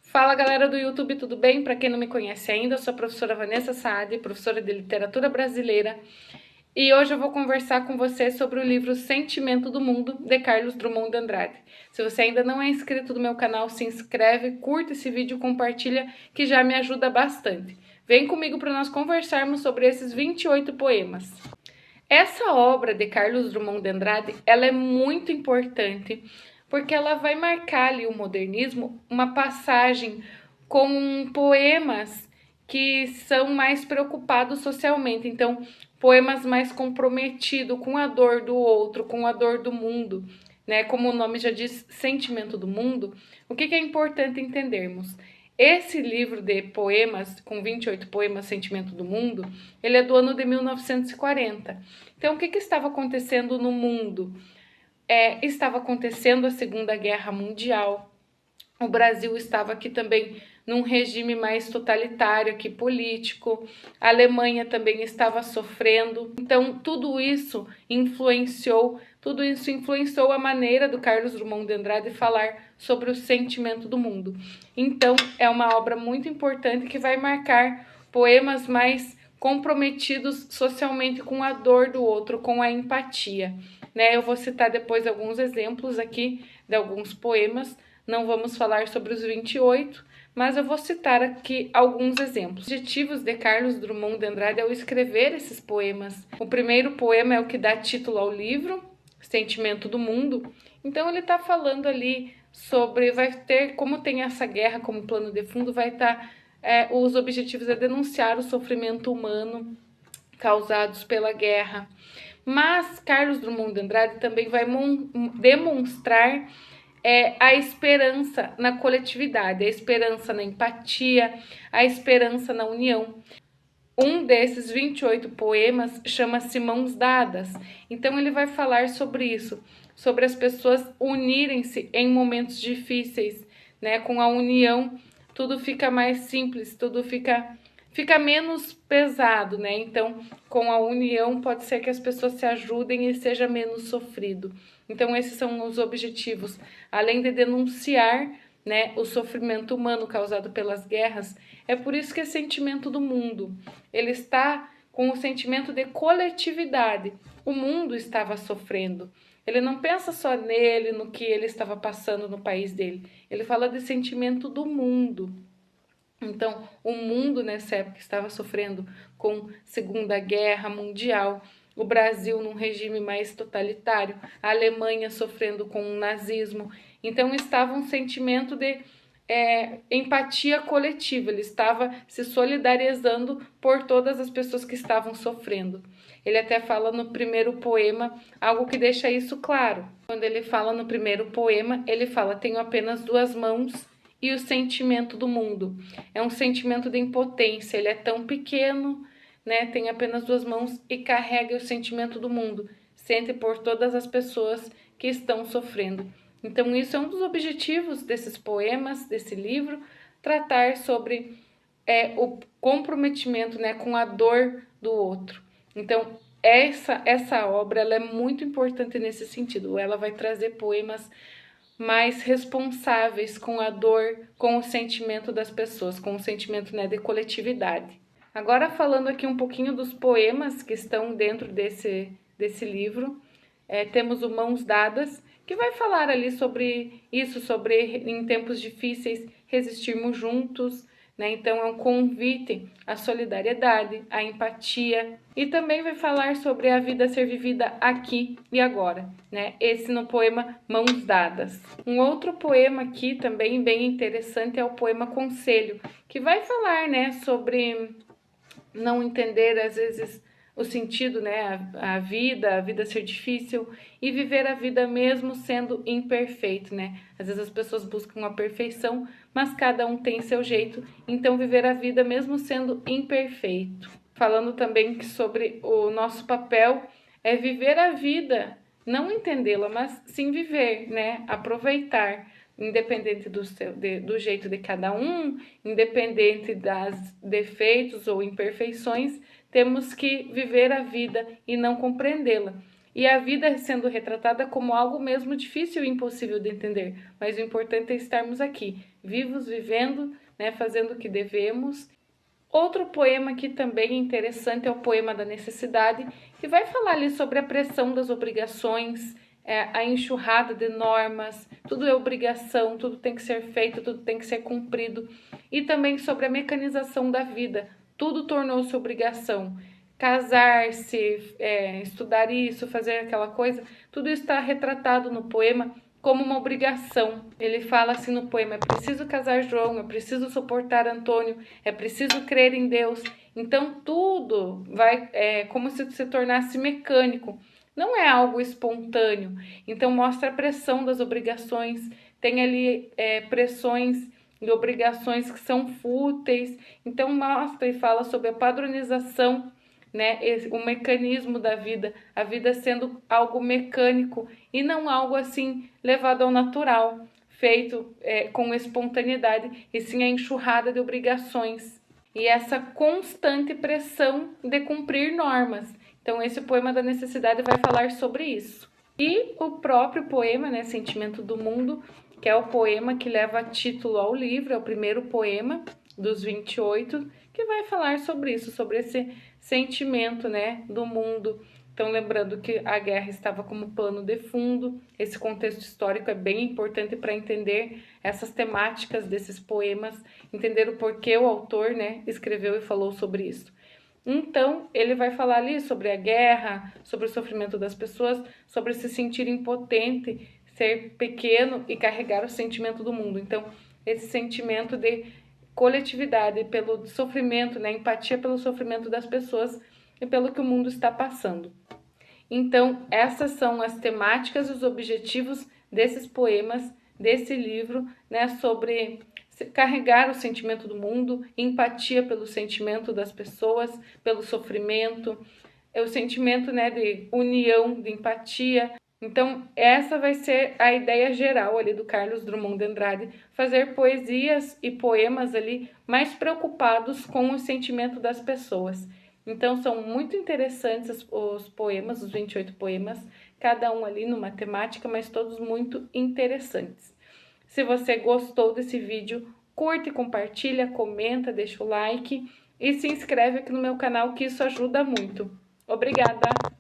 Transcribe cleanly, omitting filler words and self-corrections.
Fala galera do YouTube, tudo bem? Para quem não me conhece ainda, eu sou a professora Vanessa Saad, professora de literatura brasileira, e hoje eu vou conversar com você sobre o livro Sentimento do Mundo, de Carlos Drummond de Andrade. Se você ainda não é inscrito no meu canal, se inscreve, curta esse vídeo, compartilha, que já me ajuda bastante. Vem comigo para nós conversarmos sobre esses 28 poemas. Essa obra de Carlos Drummond de Andrade, ela é muito importante porque ela vai marcar ali o modernismo, uma passagem com poemas que são mais preocupados socialmente. Então, poemas mais comprometidos com a dor do outro, com a dor do mundo, né? Como o nome já diz, Sentimento do Mundo. O que é importante entendermos? Esse livro de poemas, com 28 poemas, Sentimento do Mundo, ele é do ano de 1940. Então, o que estava acontecendo no mundo? Estava acontecendo a Segunda Guerra Mundial. O Brasil estava aqui também num regime mais totalitário aqui político. A Alemanha também estava sofrendo. Então, tudo isso influenciou a maneira do Carlos Drummond de Andrade falar sobre o sentimento do mundo. Então, é uma obra muito importante que vai marcar poemas mais comprometidos socialmente com a dor do outro, com a empatia. Eu vou citar depois alguns exemplos aqui de alguns poemas. Não vamos falar sobre os 28, mas eu vou citar aqui alguns exemplos. Os objetivos de Carlos Drummond de Andrade ao escrever esses poemas. O primeiro poema é o que dá título ao livro, Sentimento do Mundo. Então ele está falando ali sobre, como tem essa guerra como plano de fundo, vai estar, os objetivos é denunciar o sofrimento humano causados pela guerra. Mas Carlos Drummond de Andrade também vai demonstrar a esperança na coletividade, a esperança na empatia, a esperança na união. Um desses 28 poemas chama-se Mãos Dadas. Então ele vai falar sobre isso, sobre as pessoas unirem-se em momentos difíceis, né? Com a união tudo fica mais simples, tudo fica menos pesado, né? Então, com a união pode ser que as pessoas se ajudem e seja menos sofrido. Então, esses são os objetivos. Além de denunciar, né, o sofrimento humano causado pelas guerras, é por isso que é sentimento do mundo. Ele está com o sentimento de coletividade. O mundo estava sofrendo. Ele não pensa só nele, no que ele estava passando no país dele. Ele fala de sentimento do mundo. Então, o mundo nessa época estava sofrendo com Segunda Guerra Mundial, o Brasil num regime mais totalitário, a Alemanha sofrendo com o nazismo. Então, estava um sentimento de empatia coletiva, ele estava se solidarizando por todas as pessoas que estavam sofrendo. Ele até fala no primeiro poema algo que deixa isso claro. Quando ele fala no primeiro poema, ele fala: tenho apenas duas mãos e o sentimento do mundo. É um sentimento de impotência, ele é tão pequeno, né? Tem apenas duas mãos e carrega o sentimento do mundo. Sente por todas as pessoas que estão sofrendo. Então, isso é um dos objetivos desses poemas, desse livro, tratar sobre o comprometimento, né, com a dor do outro. Então, essa obra ela é muito importante nesse sentido. Ela vai trazer poemas mais responsáveis com a dor, com o sentimento das pessoas, com o sentimento, né, de coletividade. Agora, falando aqui um pouquinho dos poemas que estão dentro desse livro, temos o Mãos Dadas, que vai falar ali sobre isso, sobre em tempos difíceis resistirmos juntos, né? Então é um convite à solidariedade, à empatia, e também vai falar sobre a vida ser vivida aqui e agora, né? Esse no poema Mãos Dadas. Um outro poema aqui também bem interessante é o poema Conselho, que vai falar, né, sobre não entender às vezes o sentido, né, a vida ser difícil e viver a vida mesmo sendo imperfeito, né? Às vezes as pessoas buscam a perfeição, mas cada um tem seu jeito, então viver a vida mesmo sendo imperfeito. Falando também sobre o nosso papel é viver a vida, não entendê-la, mas sim viver, né? Aproveitar, independente do jeito de cada um, independente das defeitos ou imperfeições, temos que viver a vida e não compreendê-la. e a vida sendo retratada como algo mesmo difícil e impossível de entender. Mas o importante é estarmos aqui, vivos, vivendo, né, fazendo o que devemos. Outro poema que também é interessante é o poema da necessidade, que vai falar ali sobre a pressão das obrigações, a enxurrada de normas, tudo é obrigação, tudo tem que ser feito, tudo tem que ser cumprido, e também sobre a mecanização da vida, tudo tornou-se obrigação. Casar-se, estudar isso, fazer aquela coisa, tudo está retratado no poema como uma obrigação. Ele fala assim no poema: é preciso casar João, é preciso suportar Antônio, é preciso crer em Deus. Então tudo vai como se tornasse mecânico, não é algo espontâneo. Então mostra a pressão das obrigações, tem ali pressões e obrigações que são fúteis. Então mostra e fala sobre a padronização, né, o mecanismo da vida, a vida sendo algo mecânico e não algo assim levado ao natural, feito com espontaneidade, e sim a enxurrada de obrigações e essa constante pressão de cumprir normas. Então esse poema da necessidade vai falar sobre isso. E o próprio poema, né, Sentimento do Mundo, que é o poema que leva título ao livro, é o primeiro poema dos 28, que vai falar sobre isso, sobre esse sentimento, né, do mundo. Então, lembrando que a guerra estava como pano de fundo, esse contexto histórico é bem importante para entender essas temáticas desses poemas, entender o porquê o autor, né, escreveu e falou sobre isso. Então, ele vai falar ali sobre a guerra, sobre o sofrimento das pessoas, sobre se sentir impotente, ser pequeno e carregar o sentimento do mundo. Então, esse sentimento de coletividade pelo sofrimento, né, empatia pelo sofrimento das pessoas e pelo que o mundo está passando. Então, essas são as temáticas e os objetivos desses poemas, desse livro, né, sobre carregar o sentimento do mundo, empatia pelo sentimento das pessoas, pelo sofrimento, o sentimento, né, de união, de empatia. Então, essa vai ser a ideia geral ali do Carlos Drummond de Andrade, fazer poesias e poemas ali mais preocupados com o sentimento das pessoas. Então, são muito interessantes os poemas, os 28 poemas, cada um ali numa temática, mas todos muito interessantes. Se você gostou desse vídeo, curte, compartilha, comenta, deixa o like e se inscreve aqui no meu canal, que isso ajuda muito. Obrigada!